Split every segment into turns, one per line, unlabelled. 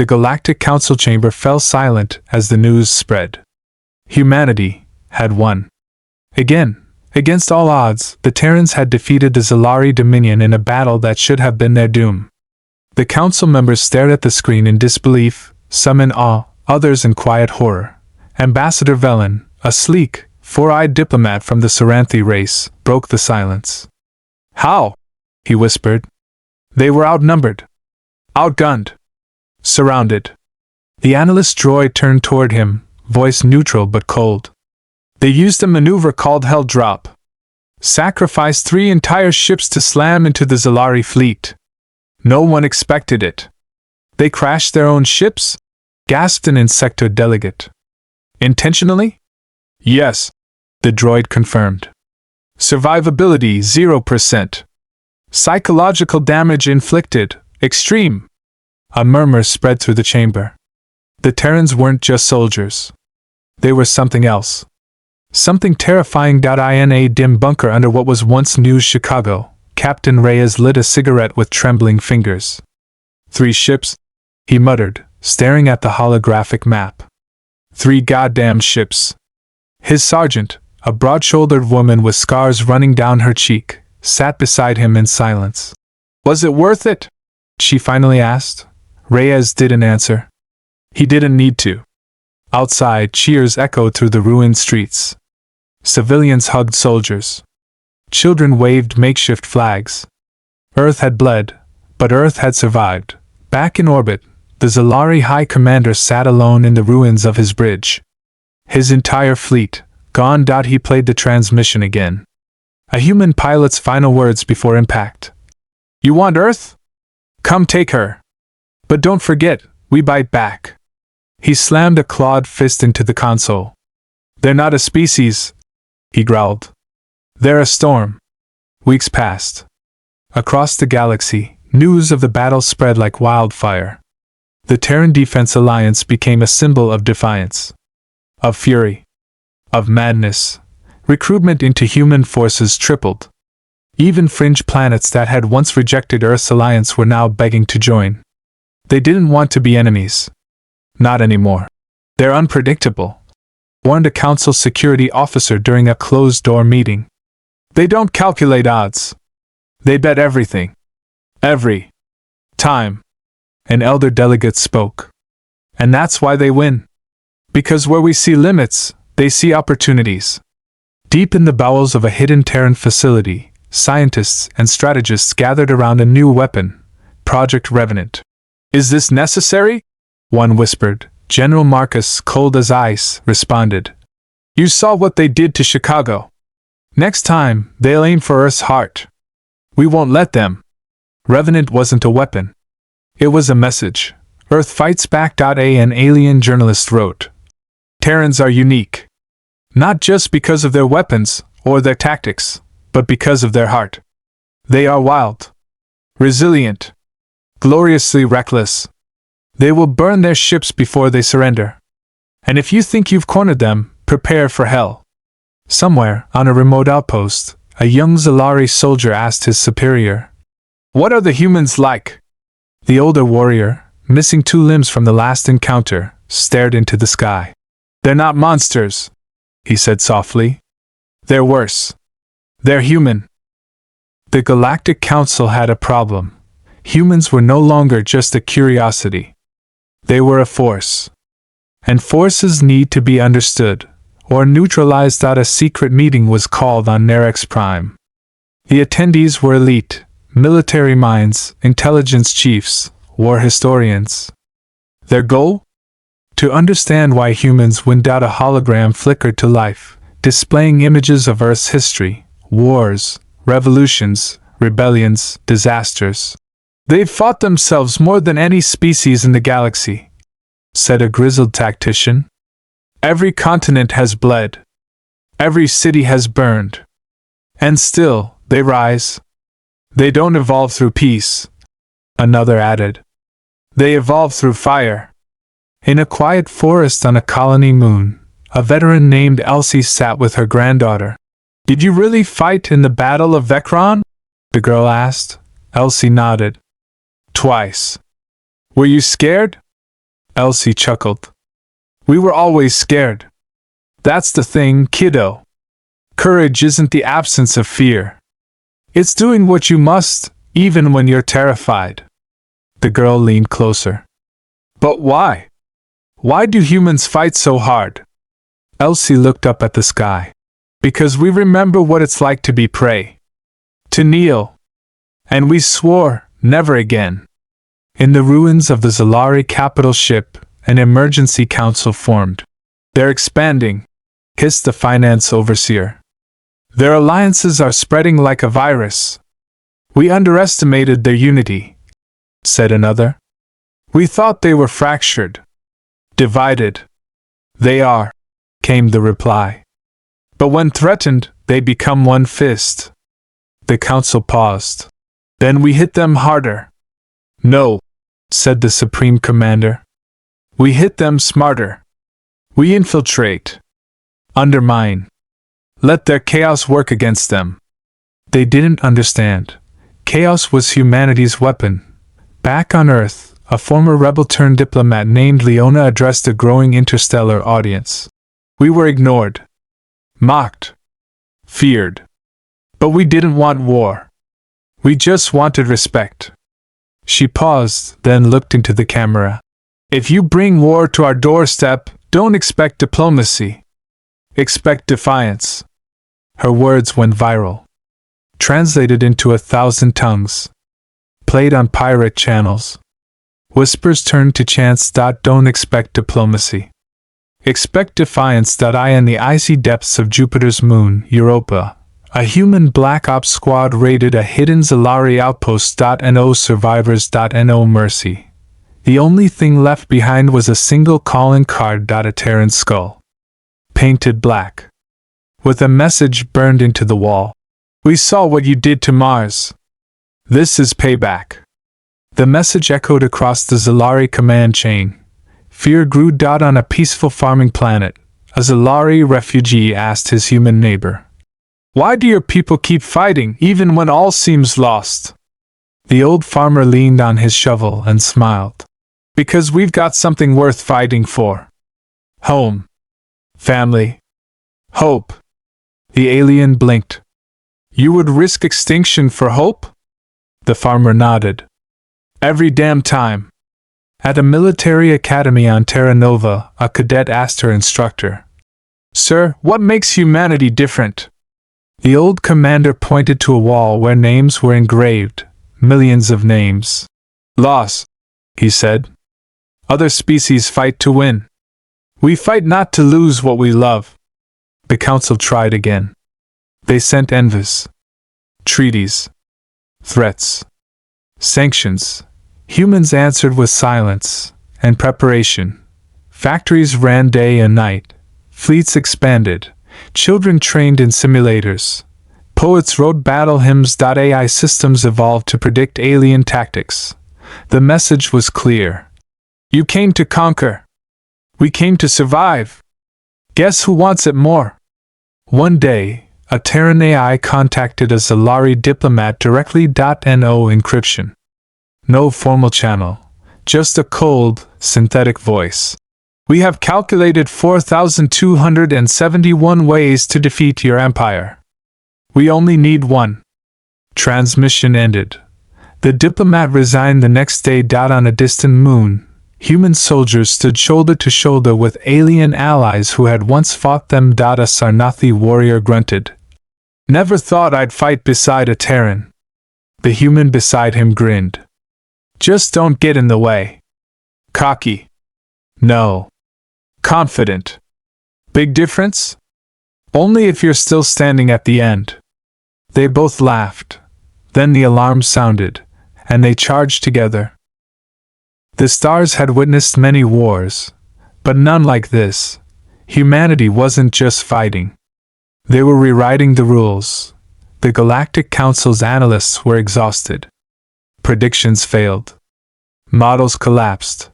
The Galactic Council chamber fell silent as the news spread. Humanity had won. Again, against all odds, the Terrans had defeated the Zalari Dominion in a battle that should have been their doom. The council members stared at the screen in disbelief, some in awe, others in quiet horror. Ambassador Velen, a sleek, four-eyed diplomat from the Saranthi race, broke the silence. "How?" he whispered. "They were outnumbered. Outgunned. Surrounded." The analyst droid turned toward him, voice neutral but cold. "They used a maneuver called Hell Drop. Sacrificed 3 entire ships to slam into the Zalari fleet. No one expected it." "They crashed their own ships?" gasped an Insector delegate. "Intentionally?" "Yes," the droid confirmed. "Survivability 0%. Psychological damage inflicted, extreme." A murmur spread through the chamber. The Terrans weren't just soldiers. They were something else. Something terrifying. In a dim bunker under what was once New Chicago, Captain Reyes lit a cigarette with trembling fingers. 3 ships, he muttered, staring at the holographic map. 3 goddamn ships. His sergeant, a broad-shouldered woman with scars running down her cheek, sat beside him in silence. "Was it worth it?" she finally asked. Reyes didn't answer. He didn't need to. Outside, cheers echoed through the ruined streets. Civilians hugged soldiers. Children waved makeshift flags. Earth had bled, but Earth had survived. Back in orbit, the Zalari High Commander sat alone in the ruins of his bridge. His entire fleet, gone. He played the transmission again. A human pilot's final words before impact. "You want Earth? Come take her. But don't forget, we bite back." He slammed a clawed fist into the console. "They're not a species," he growled. "They're a storm." Weeks passed. Across the galaxy, news of the battle spread like wildfire. The Terran Defense Alliance became a symbol of defiance, of fury, of madness. Recruitment into human forces tripled. Even fringe planets that had once rejected Earth's alliance were now begging to join. They didn't want to be enemies. Not anymore. "They're unpredictable," warned a council security officer during a closed-door meeting. "They don't calculate odds. They bet everything. Every time." An elder delegate spoke. "And that's why they win. Because where we see limits, they see opportunities." Deep in the bowels of a hidden Terran facility, scientists and strategists gathered around a new weapon, Project Revenant. "Is this necessary?" one whispered. General Marcus, cold as ice, responded. "You saw what they did to Chicago. Next time, they'll aim for Earth's heart. We won't let them." Revenant wasn't a weapon. It was a message. "Earth fights back." An alien journalist wrote. "Terrans are unique. Not just because of their weapons or their tactics, but because of their heart. They are wild, resilient, gloriously reckless. They will burn their ships before they surrender. And if you think you've cornered them, prepare for hell." Somewhere, on a remote outpost, a young Zalari soldier asked his superior, "What are the humans like?" The older warrior, missing 2 limbs from the last encounter, stared into the sky. "They're not monsters," he said softly. "They're worse. They're human." The Galactic Council had a problem. Humans were no longer just a curiosity. They were a force. And forces need to be understood, or neutralized. A secret meeting was called on Nerex Prime. The attendees were elite, military minds, intelligence chiefs, war historians. Their goal? To understand why humans win. A hologram flickered to life, displaying images of Earth's history, wars, revolutions, rebellions, disasters. "They've fought themselves more than any species in the galaxy," said a grizzled tactician. "Every continent has bled. Every city has burned. And still, they rise. They don't evolve through peace," another added. "They evolve through fire." In a quiet forest on a colony moon, a veteran named Elsie sat with her granddaughter. "Did you really fight in the Battle of Vecron?" the girl asked. Elsie nodded. "Twice." "Were you scared?" Elsie chuckled. We were always scared. That's the thing, kiddo. Courage isn't the absence of fear. It's doing what you must, even when you're terrified. The girl leaned closer. But why? Why do humans fight so hard? Elsie looked up at the sky. Because we remember what it's like to be prey. To kneel. And we swore, never again. In the ruins of the Zalari capital ship, an emergency council formed. They're expanding, hissed the finance overseer. Their alliances are spreading like a virus. We underestimated their unity, said another. We thought they were fractured. Divided. They are, came the reply. But when threatened, they become one fist. The council paused. Then we hit them harder. No, said the Supreme Commander. We hit them smarter. We infiltrate. Undermine. Let their chaos work against them. They didn't understand. Chaos was humanity's weapon. Back on Earth, a former rebel-turned-diplomat named Leona addressed a growing interstellar audience. We were ignored. Mocked. Feared. But we didn't want war. We just wanted respect. She paused, then looked into the camera. If you bring war to our doorstep, don't expect diplomacy. Expect defiance. Her words went viral. Translated into 1,000 tongues. Played on pirate channels. Whispers turned to chants. Don't expect diplomacy. Expect defiance. In the icy depths of Jupiter's moon, Europa, a human Black Ops squad raided a hidden Zalari outpost. No survivors. No mercy. The only thing left behind was a single calling card. A Terran skull. Painted black. With a message burned into the wall. We saw what you did to Mars. This is payback. The message echoed across the Zalari command chain. Fear grew. On a peaceful farming planet, a Zalari refugee asked his human neighbor, "Why do your people keep fighting even when all seems lost?" The old farmer leaned on his shovel and smiled. Because we've got something worth fighting for. Home. Family. Hope. The alien blinked. You would risk extinction for hope? The farmer nodded. Every damn time. At a military academy on Terra Nova, a cadet asked her instructor, "Sir, what makes humanity different?" The old commander pointed to a wall where names were engraved, millions of names. Loss, he said. Other species fight to win. We fight not to lose what we love. The council tried again. They sent envoys, treaties, threats, sanctions. Humans answered with silence and preparation. Factories ran day and night. Fleets expanded. Children trained in simulators. Poets wrote battle hymns. AI systems evolved to predict alien tactics. The message was clear. You came to conquer. We came to survive. Guess who wants it more? One day, a Terran AI contacted a Zalari diplomat directly. No encryption. No formal channel. Just a cold, synthetic voice. We have calculated 4,271 ways to defeat your empire. We only need one. Transmission ended. The diplomat resigned the next day. On a distant moon, human soldiers stood shoulder to shoulder with alien allies who had once fought them. A Sarnathi warrior grunted. Never thought I'd fight beside a Terran. The human beside him grinned. Just don't get in the way. Cocky. No. Confident. Big difference? Only if you're still standing at the end. They both laughed. Then the alarm sounded, and they charged together. The stars had witnessed many wars, but none like this. Humanity wasn't just fighting. They were rewriting the rules. The Galactic Council's analysts were exhausted. Predictions failed. Models collapsed.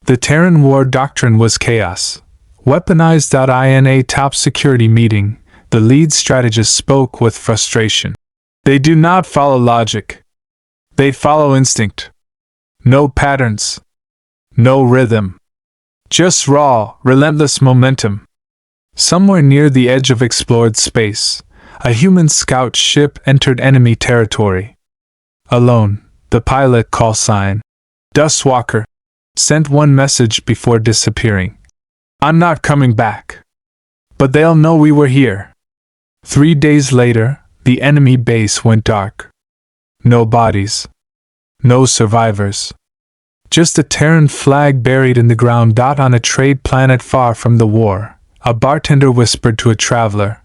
The Terran war doctrine was chaos. Weaponized. In a top security meeting, the lead strategist spoke with frustration. They do not follow logic. They follow instinct. No patterns. No rhythm. Just raw, relentless momentum. Somewhere near the edge of explored space, a human scout ship entered enemy territory. Alone, the pilot, call sign Dustwalker, sent one message before disappearing. I'm not coming back. But they'll know we were here. 3 days later, the enemy base went dark. No bodies. No survivors. Just a Terran flag buried in the ground. On a trade planet far from the war, a bartender whispered to a traveler.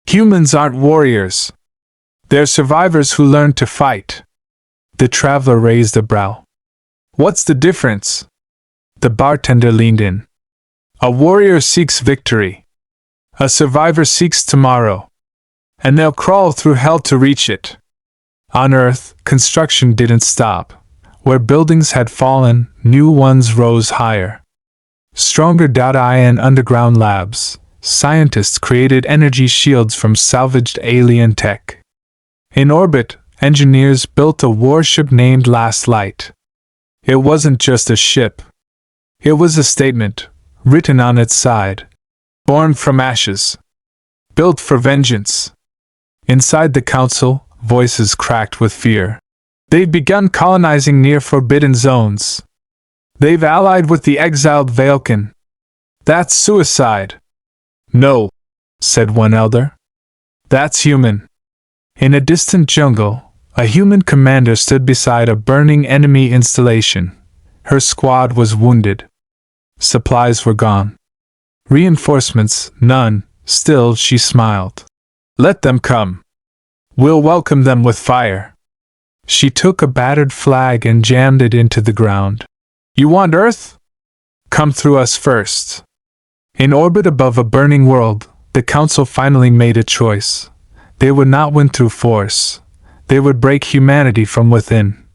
Humans aren't warriors. They're survivors who learned to fight. The traveler raised a brow. What's the difference? The bartender leaned in. A warrior seeks victory. A survivor seeks tomorrow. And they'll crawl through hell to reach it. On Earth, construction didn't stop. Where buildings had fallen, new ones rose higher. Stronger. In underground labs, scientists created energy shields from salvaged alien tech. In orbit, engineers built a warship named Last Light. It wasn't just a ship. It was a statement, written on its side. Born from ashes. Built for vengeance. Inside the council, voices cracked with fear. They've begun colonizing near forbidden zones. They've allied with the exiled Valkan. That's suicide. No, said one elder. That's human. In a distant jungle, a human commander stood beside a burning enemy installation. Her squad was wounded. Supplies were gone. Reinforcements, none. Still, she smiled. Let them come. We'll welcome them with fire. She took a battered flag and jammed it into the ground. You want Earth? Come through us first. In orbit above a burning world, the Council finally made a choice. They would not win through force. They would break humanity from within.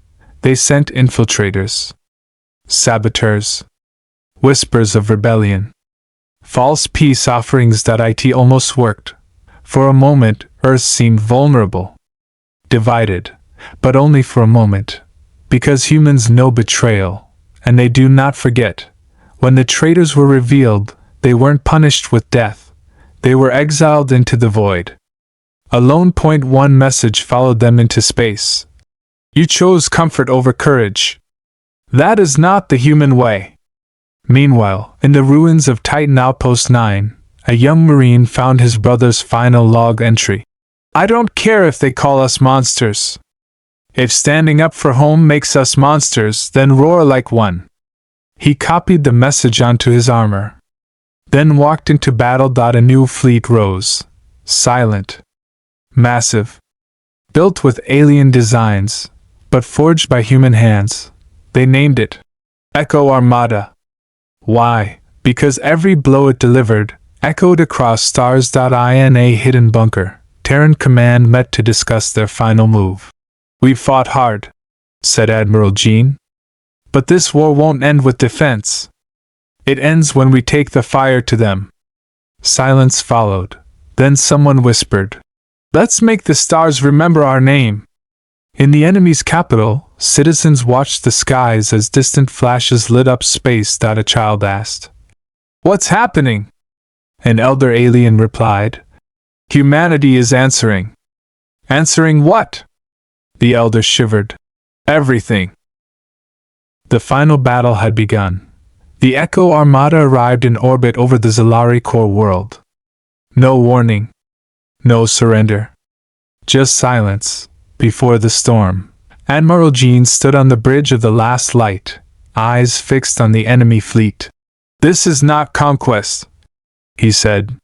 They sent infiltrators. Saboteurs. Whispers of rebellion. False peace offerings. It almost worked. For a moment, Earth seemed vulnerable. Divided. But only for a moment. Because humans know betrayal, and they do not forget. When the traitors were revealed, they weren't punished with death. They were exiled into the void. A lone point one message followed them into space. You chose comfort over courage. That is not the human way. Meanwhile, in the ruins of Titan Outpost 9, a young Marine found his brother's final log entry. I don't care if they call us monsters. If standing up for home makes us monsters, then roar like one. He copied the message onto his armor. Then walked into battle. A new fleet rose. Silent. Massive. Built with alien designs, but forged by human hands. They named it Echo Armada. Why? Because every blow it delivered echoed across stars. In a hidden bunker, Terran Command met to discuss their final move. We've fought hard, said Admiral Jean. But this war won't end with defense. It ends when we take the fire to them. Silence followed. Then someone whispered, let's make the stars remember our name. In the enemy's capital, citizens watched the skies as distant flashes lit up space. A child asked, what's happening? An elder alien replied, humanity is answering. Answering what? The elder shivered. Everything. The final battle had begun. The Echo Armada arrived in orbit over the Zalari core world. No warning. No surrender. Just silence. Before the storm, Admiral Jean stood on the bridge of the Last Light, eyes fixed on the enemy fleet. This is not conquest, he said.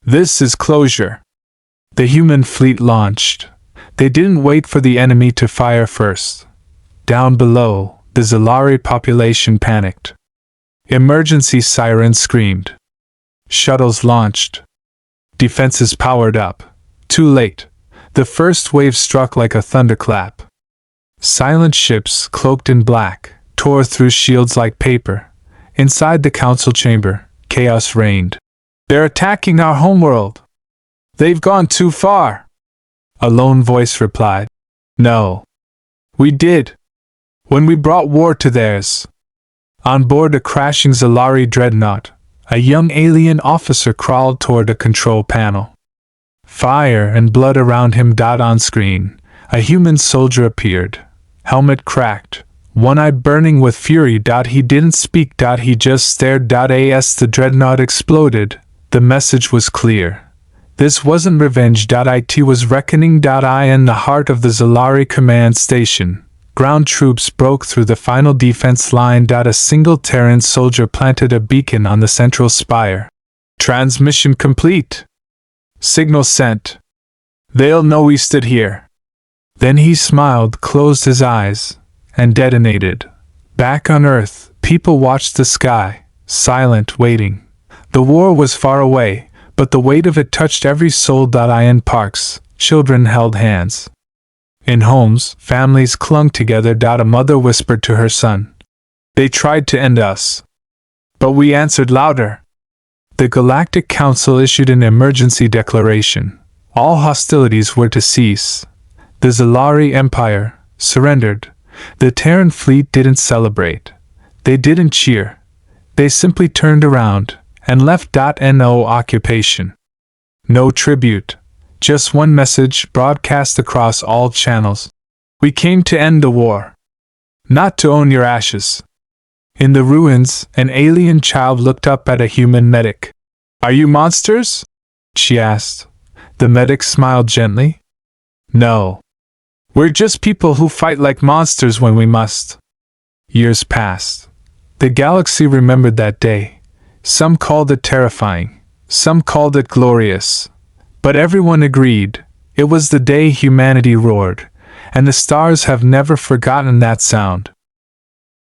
This is closure. The human fleet launched. They didn't wait for the enemy to fire first. Down below, the Zalari population panicked. Emergency sirens screamed. Shuttles launched. Defenses powered up. Too late. The first wave struck like a thunderclap. Silent ships, cloaked in black, tore through shields like paper. Inside the council chamber, chaos reigned. They're attacking our homeworld. They've gone too far. A lone voice replied. No. We did. When we brought war to theirs. On board a crashing Zalari dreadnought, a young alien officer crawled toward a control panel. Fire and blood around him. On screen, a human soldier appeared, helmet cracked, one eye burning with fury. He didn't speak. He just stared. As the dreadnought exploded, the message was clear. This wasn't revenge. It was reckoning. In the heart of the Zalari command station, ground troops broke through the final defense line. A single Terran soldier planted a beacon on the central spire. Transmission complete. Signal sent. They'll know we stood here. Then he smiled, closed his eyes, and detonated. Back on Earth, people watched the sky, silent, waiting. The war was far away, but the weight of it touched every soul. In parks, children held hands. In homes, families clung together. A mother whispered to her son, "They tried to end us, but we answered louder." The Galactic Council issued an emergency declaration. All hostilities were to cease. The Zalari Empire surrendered. The Terran fleet didn't celebrate. They didn't cheer. They simply turned around and left. No occupation. No tribute. Just one message broadcast across all channels. We came to end the war, not to own your ashes. In the ruins, an alien child looked up at a human medic. "Are you monsters?" she asked. The medic smiled gently. "No. We're just people who fight like monsters when we must." Years passed. The galaxy remembered that day. Some called it terrifying. Some called it glorious. But everyone agreed, it was the day humanity roared, and the stars have never forgotten that sound.